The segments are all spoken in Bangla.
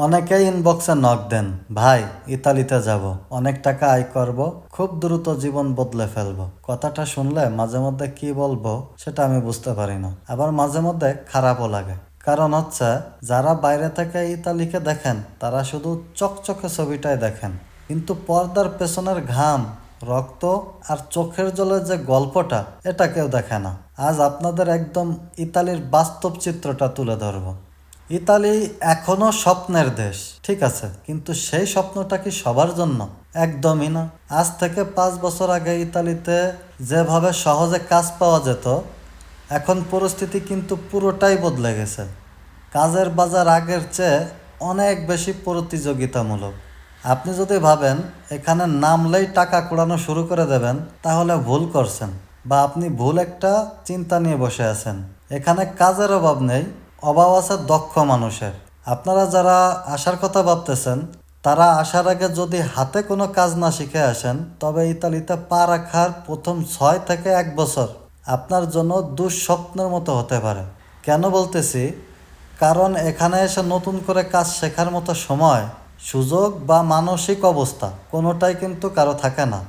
অনেকেই ইনবক্সে নক দেন, ভাই ইতালিতে যাব, অনেক টাকা আয় করব, খুব দ্রুত জীবন বদলে ফেলবো। কথাটা শুনলে মাঝে মধ্যে কি বলবো সেটা আমি বুঝতে পারি না, আবার মাঝে মধ্যে খারাপও লাগে। কারণ হচ্ছে যারা বাইরে থেকে ইতালিকে দেখেন তারা শুধু চকচকে ছবিটাই দেখেন, কিন্তু পর্দার পেছনের ঘাম, রক্ত আর চোখের জলের যে গল্পটা, এটা কেউ দেখে না। আজ আপনাদের একদম ইতালির বাস্তব চিত্রটা তুলে ধরবো। ইতালি এখনো স্বপ্নের দেশ, ঠিক আছে, কিন্তু সেই স্বপ্নটা কি সবার জন্য? একদমই না। আজ থেকে 5 বছর আগে ইতালিতে যেভাবে সহজে কাজ পাওয়া যেত, এখন পরিস্থিতি কিন্তু পুরোটাই বদলে গেছে। কাজের বাজার আগের চেয়ে অনেক বেশি প্রতিযোগিতামূলক। আপনি যদি ভাবেন এখানে নামলেই টাকা কুড়ানো শুরু করে দেবেন, তাহলে ভুল করছেন, বা আপনি ভুল একটা চিন্তা নিয়ে বসে আছেন। এখানে কাজের অভাব নেই, অভাব আছে দক্ষ মানুষের। আপনারা যারা আসার কথা ভাবতেছেন, তারা আসার আগে যদি হাতে কোনো কাজ না শিখে আসেন, তবে ইতালিতে পা রাখার প্রথম 6 থেকে 1 বছর আপনার জন্য দুঃস্বপ্নের মতো হতে পারে। কেন বলতেছি? কারণ এখানে এসে নতুন করে কাজ শেখার মতো সময়, সুযোগ বা মানসিক অবস্থা কোনোটাই কিন্তু কারো থাকে না।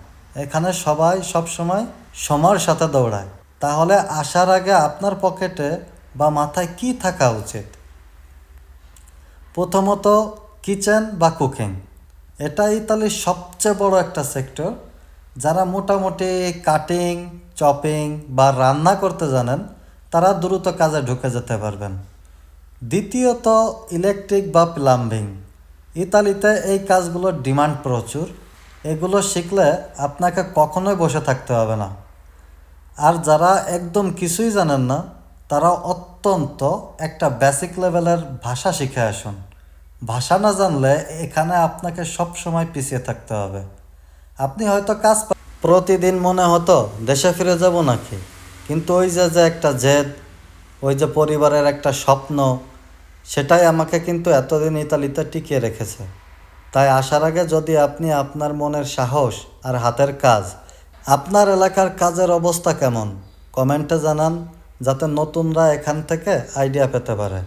এখানে সবাই সবসময় সময়ের সাথে দৌড়ায়। তাহলে আসার আগে আপনার পকেটে বা মাথায় কি থাকা উচিত? প্রথমত, কিচেন বা কুকিং। এটা ইতালির সবচেয়ে বড় একটা সেক্টর। যারা মোটামুটি কাটিং, চপিং বা রান্না করতে জানেন, তারা দ্রুত কাজে ঢুকে যেতে পারবেন। দ্বিতীয়ত, ইলেকট্রিক বা প্লাম্বিং। ইতালিতে এই কাজগুলোর ডিমান্ড প্রচুর। এগুলো শিখলে আপনাকে কখনোই বসে থাকতে হবে না। আর যারা একদম কিছুই জানেন না, তারা অত্যন্ত একটা বেসিক লেভেলের ভাষা শিখে আসুন। ভাষা না জানলে এখানে আপনাকে সব সময় পিছিয়ে থাকতে হবে। আপনি হয়তো প্রতিদিন মনে হতো দেশে ফিরে যাব নাকি, কিন্তু ওই যে যে একটা জেদ, ওই যে পরিবারের একটা স্বপ্ন, সেটাই আমাকে কিন্তু এতদিন ইতালিতে টিকিয়ে রেখেছে। তাই আসার আগে যদি আপনি আপনার মনের সাহস আর হাতের কাজ, আপনার এলাকার কাজের অবস্থা কেমন, কমেন্টে জানান, যাতে নতুনরা এখান থেকে আইডিয়া পেতে পারে।